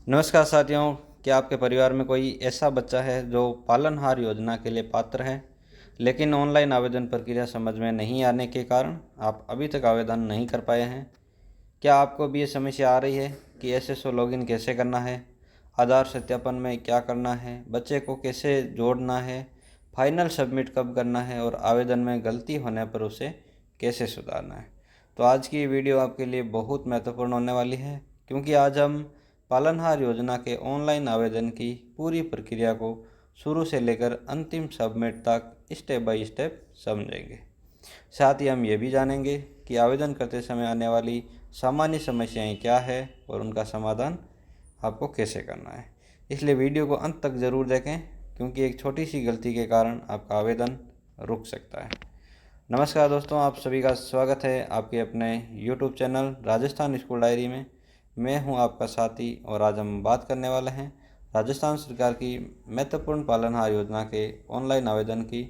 नमस्कार साथियों। क्या आपके परिवार में कोई ऐसा बच्चा है जो पालनहार योजना के लिए पात्र है, लेकिन ऑनलाइन आवेदन प्रक्रिया समझ में नहीं आने के कारण आप अभी तक आवेदन नहीं कर पाए हैं? क्या आपको भी ये समस्या आ रही है कि एसएसओ लॉगिन कैसे करना है, आधार सत्यापन में क्या करना है, बच्चे को कैसे जोड़ना है, फाइनल सबमिट कब करना है और आवेदन में गलती होने पर उसे कैसे सुधारना है? तो आज की वीडियो आपके लिए बहुत महत्वपूर्ण होने वाली है, क्योंकि आज हम पालनहार योजना के ऑनलाइन आवेदन की पूरी प्रक्रिया को शुरू से लेकर अंतिम सबमिट तक स्टेप बाय स्टेप समझेंगे। साथ ही हम ये भी जानेंगे कि आवेदन करते समय आने वाली सामान्य समस्याएं क्या है और उनका समाधान आपको कैसे करना है। इसलिए वीडियो को अंत तक ज़रूर देखें, क्योंकि एक छोटी सी गलती के कारण आपका आवेदन रुक सकता है। नमस्कार दोस्तों, आप सभी का स्वागत है आपके अपने YouTube channel Rajasthan school diary में। मैं हूं आपका साथी और आज हम बात करने वाले हैं राजस्थान सरकार की महत्वपूर्ण पालनहार योजना के ऑनलाइन आवेदन की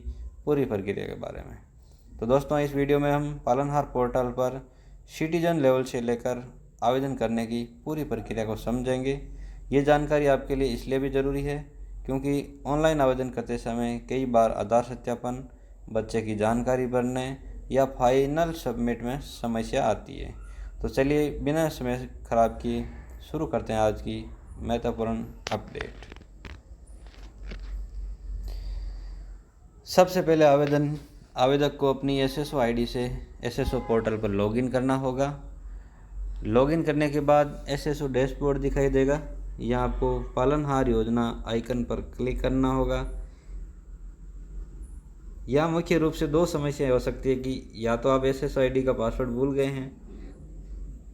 पूरी प्रक्रिया के बारे में। तो दोस्तों, इस वीडियो में हम पालनहार पोर्टल पर सिटीजन लेवल से लेकर आवेदन करने की पूरी प्रक्रिया को समझेंगे। ये जानकारी आपके लिए इसलिए भी ज़रूरी है क्योंकि ऑनलाइन आवेदन करते समय कई बार आधार सत्यापन, बच्चे की जानकारी भरने या फाइनल सबमिट में समस्या आती है। तो चलिए बिना समय खराब किए शुरू करते हैं आज की महत्वपूर्ण अपडेट। सबसे पहले आवेदक को अपनी एसएसओ आईडी से एसएसओ पोर्टल पर लॉगिन करना होगा। लॉगिन करने के बाद एसएसओ डैशबोर्ड दिखाई देगा। यहाँ आपको पालनहार योजना आइकन पर क्लिक करना होगा। यहाँ मुख्य रूप से दो समस्याएं हो सकती है कि या तो आप एसएसओ आईडी का पासवर्ड भूल गए हैं,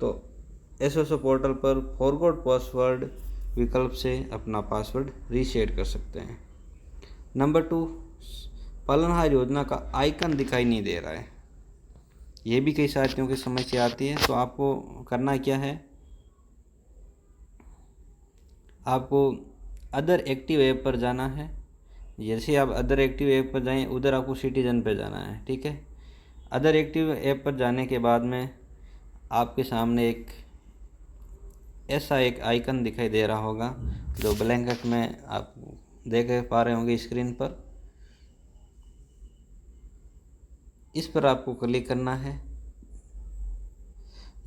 तो एसएसओ पोर्टल पर फॉरगॉट पासवर्ड विकल्प से अपना पासवर्ड रीसेट कर सकते हैं। नंबर 2, पालनहार योजना का आइकन दिखाई नहीं दे रहा है। ये भी कई साथियों की समस्या आती है। तो आपको करना क्या है, आपको अदर एक्टिव ऐप पर जाना है। जैसे आप अदर एक्टिव ऐप पर जाएं, उधर आपको सिटीजन पे जाना है, ठीक है। अदर एक्टिव ऐप पर जाने के बाद में आपके सामने ऐसा एक आइकन दिखाई दे रहा होगा जो ब्लैंकेट में आप देख पा रहे होंगे स्क्रीन पर। इस पर आपको क्लिक करना है।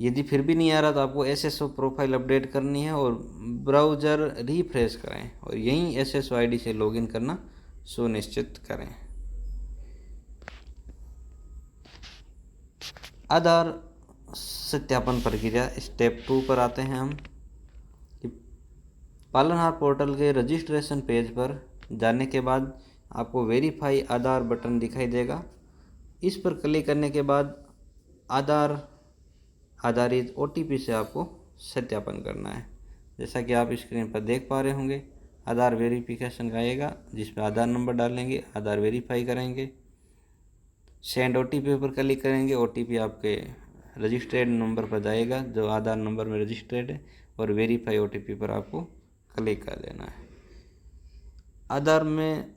यदि फिर भी नहीं आ रहा तो आपको एसएसओ प्रोफाइल अपडेट करनी है और ब्राउज़र रिफ्रेश करें और यहीं एसएसओ आईडी से लॉगिन करना सुनिश्चित करें। आधार सत्यापन प्रक्रिया स्टेप 2 पर आते हैं हम। कि पालनहार पोर्टल के रजिस्ट्रेशन पेज पर जाने के बाद आपको वेरीफाई आधार बटन दिखाई देगा। इस पर क्लिक करने के बाद आधार आधारित ओटीपी से आपको सत्यापन करना है। जैसा कि आप स्क्रीन पर देख पा रहे होंगे, आधार वेरिफिकेशन का आएगा जिसमें आधार नंबर डालेंगे, आधार वेरीफाई करेंगे, सेंड ओटीपी पर क्लिक करेंगे। ओटीपी आपके रजिस्टर्ड नंबर पर जाएगा जो आधार नंबर में रजिस्टर्ड है और वेरीफाई ओटीपी पर आपको क्लिक कर देना है। आधार में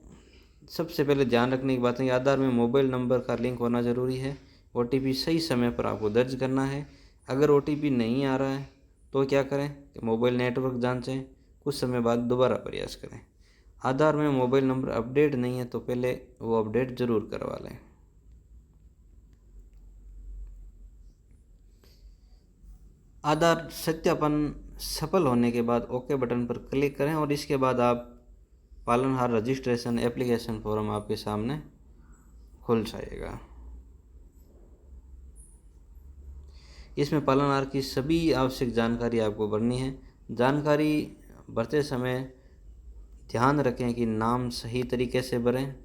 सबसे पहले ध्यान रखने की बात है कि आधार में मोबाइल नंबर का लिंक होना ज़रूरी है। ओटीपी सही समय पर आपको दर्ज करना है। अगर ओटीपी नहीं आ रहा है तो क्या करें कि मोबाइल नेटवर्क जांचें, कुछ समय बाद दोबारा प्रयास करें। आधार में मोबाइल नंबर अपडेट नहीं है तो पहले वो अपडेट ज़रूर करवा लें। आधार सत्यापन सफल होने के बाद ओके बटन पर क्लिक करें और इसके बाद आप पालनहार रजिस्ट्रेशन एप्लीकेशन फॉर्म आपके सामने खुल जाएगा। इसमें पालनहार की सभी आवश्यक जानकारी आपको भरनी है। जानकारी भरते समय ध्यान रखें कि नाम सही तरीके से भरें,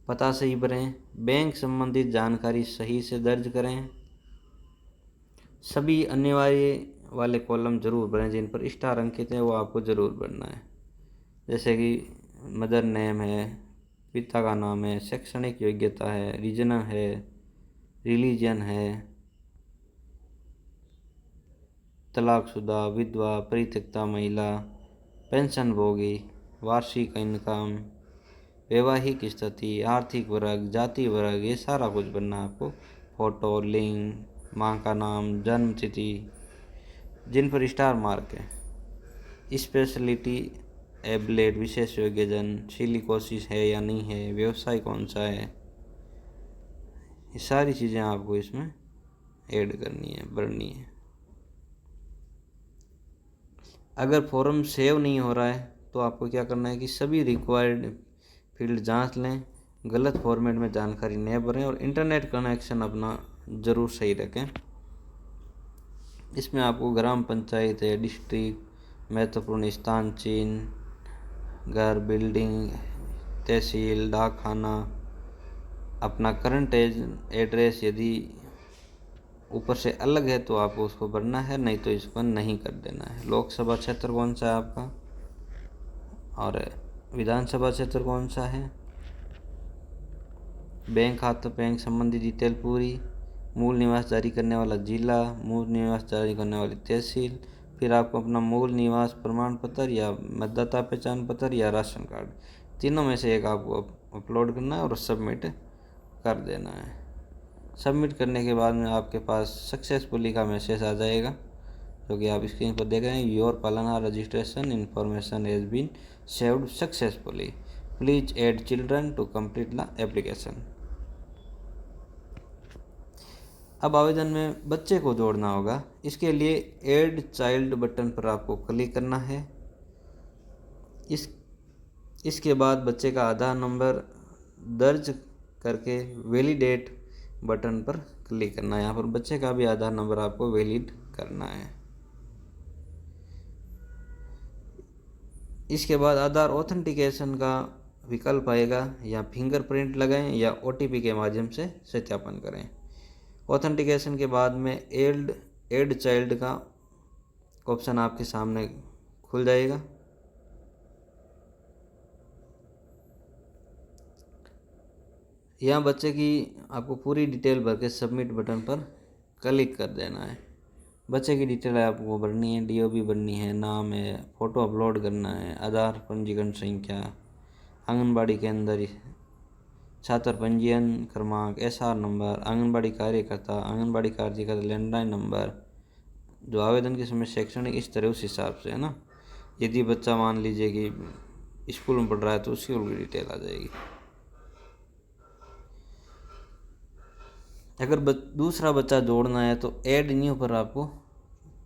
पता सही भरें, बैंक संबंधित जानकारी सही से दर्ज करें। सभी अनिवार्य वाले कॉलम जरूर भरें जिन पर स्टार अंकित है, वो आपको ज़रूर भरना है। जैसे कि मदर नेम है, पिता का नाम है, शैक्षणिक योग्यता है, रीजनल है, रिलीजन है, तलाकशुदा, विधवा, परित्यक्ता महिला, पेंशनभोगी, वार्षिक इनकम, वैवाहिक स्थिति, आर्थिक वर्ग, जाति वर्ग, ये सारा कुछ भरना है आपको। फ़ोटो, लिंग, माँ का नाम, जन्म तिथि, जिन पर स्टार मार्क है। स्पेशलिटी एबलेट, विशेष योग्यजन, सिलिकोसिस है या नहीं है, व्यवसाय कौन सा है, ये सारी चीज़ें आपको इसमें ऐड करनी है, भरनी है। अगर फॉर्म सेव नहीं हो रहा है तो आपको क्या करना है कि सभी रिक्वायर्ड फील्ड जांच लें, गलत फॉर्मेट में जानकारी न भरें और इंटरनेट कनेक्शन अपना ज़रूर सही रखें। इसमें आपको ग्राम पंचायत है, डिस्ट्रिक्ट, महत्वपूर्ण स्थान चिन्ह, घर, बिल्डिंग, तहसील, डाक खाना, अपना करंट एड्रेस यदि ऊपर से अलग है तो आपको उसको भरना है, नहीं तो इसको नहीं कर देना है। लोकसभा क्षेत्र कौन सा है आपका और विधानसभा क्षेत्र कौन सा है, बैंक खाता, बैंक संबंधी डिटेल पूरी, मूल निवास जारी करने वाला जिला, मूल निवास जारी करने वाली तहसील, फिर आपको अपना मूल निवास प्रमाण पत्र या मतदाता पहचान पत्र या राशन कार्ड, तीनों में से एक आपको अपलोड करना है और सबमिट कर देना है। सबमिट करने के बाद में आपके पास सक्सेसफुली का मैसेज आ जाएगा, जो कि आप स्क्रीन पर देख रहे हैं। Your Palanhar registration information has been saved successfully, please add children to complete the application. अब आवेदन में बच्चे को जोड़ना होगा। इसके लिए ऐड चाइल्ड बटन पर आपको क्लिक करना है। इसके बाद बच्चे का आधार नंबर दर्ज करके वैलिडेट बटन पर क्लिक करना है। यहाँ पर बच्चे का भी आधार नंबर आपको वैलिड करना है। इसके बाद आधार ऑथेंटिकेशन का विकल्प आएगा, या फिंगरप्रिंट लगाएं या OTP के माध्यम से सत्यापन करें। ऑथेंटिकेशन के बाद में ऐड चाइल्ड का ऑप्शन आपके सामने खुल जाएगा। यहाँ बच्चे की आपको पूरी डिटेल भर के सबमिट बटन पर क्लिक कर देना है। बच्चे की डिटेल आपको भरनी है, DOB भरनी है, नाम है, फ़ोटो अपलोड करना है, आधार पंजीकरण संख्या, आंगनबाड़ी केंद्र, छात्र पंजीयन क्रमांक, SR नंबर, आंगनबाड़ी कार्यकर्ता, आंगनबाड़ी कार्यकर्ता लैंडलाइन नंबर, जो आवेदन के समय शैक्षणिक इस तरह उस हिसाब से है ना। यदि बच्चा मान लीजिए कि स्कूल में पढ़ रहा है तो उसकी पूरी डिटेल आ जाएगी। अगर दूसरा बच्चा जोड़ना है तो ऐड न्यू पर आपको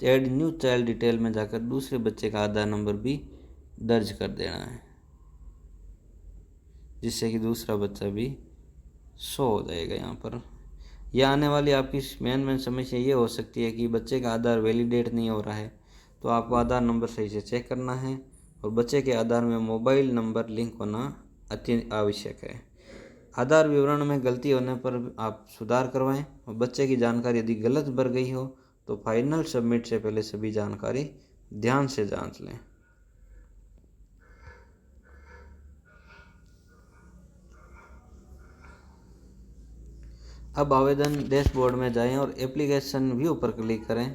ऐड न्यू चाइल्ड डिटेल में जाकर दूसरे बच्चे का आधार नंबर भी दर्ज कर देना है, जिससे कि दूसरा बच्चा भी शो हो जाएगा यहाँ पर। यह आने वाली आपकी मेन समस्या ये हो सकती है कि बच्चे का आधार वैलिडेट नहीं हो रहा है, तो आपको आधार नंबर सही से चेक करना है और बच्चे के आधार में मोबाइल नंबर लिंक होना अति आवश्यक है। आधार विवरण में गलती होने पर आप सुधार करवाएं और बच्चे की जानकारी यदि गलत भर गई हो तो फाइनल सबमिट से पहले सभी जानकारी ध्यान से जांच लें। अब आवेदन डैशबोर्ड में जाएं और एप्लीकेशन व्यू पर क्लिक करें।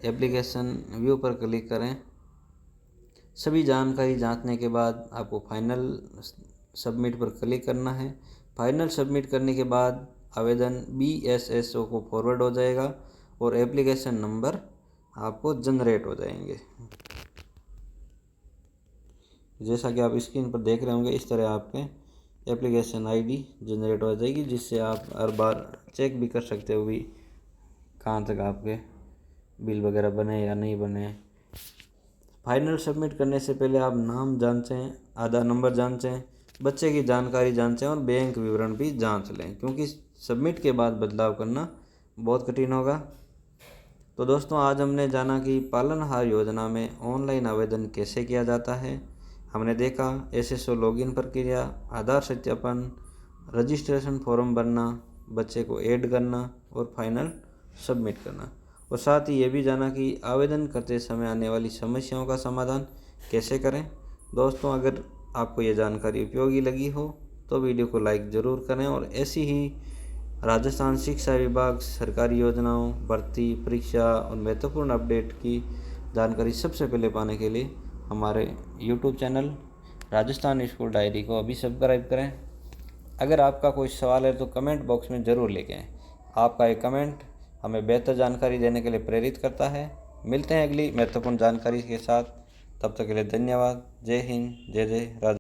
एप्लीकेशन व्यू पर क्लिक करें। सभी जानकारी जांचने के बाद आपको फाइनल सबमिट पर क्लिक करना है। फाइनल सबमिट करने के बाद आवेदन BSSO को फॉरवर्ड हो जाएगा और एप्लीकेशन नंबर आपको जनरेट हो जाएंगे। जैसा कि आप स्क्रीन पर देख रहे होंगे, इस तरह आपके एप्लीकेशन ID जनरेट हो जाएगी, जिससे आप हर बार चेक भी कर सकते हो भी कहाँ तक आपके बिल वगैरह बने या नहीं बने। फाइनल सबमिट करने से पहले आप नाम जांचें, आधार नंबर जांचें, बच्चे की जानकारी जांचें और बैंक विवरण भी जांच लें, क्योंकि सबमिट के बाद बदलाव करना बहुत कठिन होगा। तो दोस्तों, आज हमने जाना कि पालनहार योजना में ऑनलाइन आवेदन कैसे किया जाता है। हमने देखा SSO लॉगिन प्रक्रिया, आधार सत्यापन, रजिस्ट्रेशन फॉर्म भरना, बच्चे को ऐड करना और फाइनल सबमिट करना, और साथ ही ये भी जाना कि आवेदन करते समय आने वाली समस्याओं का समाधान कैसे करें। दोस्तों, अगर आपको ये जानकारी उपयोगी लगी हो तो वीडियो को लाइक ज़रूर करें और ऐसी ही राजस्थान शिक्षा विभाग सरकारी योजनाओं, भर्ती, परीक्षा और महत्वपूर्ण अपडेट की जानकारी सबसे पहले पाने के लिए हमारे YouTube channel Rajasthan school diary को अभी सब्सक्राइब करें। अगर आपका कोई सवाल है तो कमेंट बॉक्स में ज़रूर लिखें। आपका एक कमेंट हमें बेहतर जानकारी देने के लिए प्रेरित करता है। मिलते हैं अगली महत्वपूर्ण जानकारी के साथ। तब तक के लिए धन्यवाद। जय हिंद, जय जय राजा।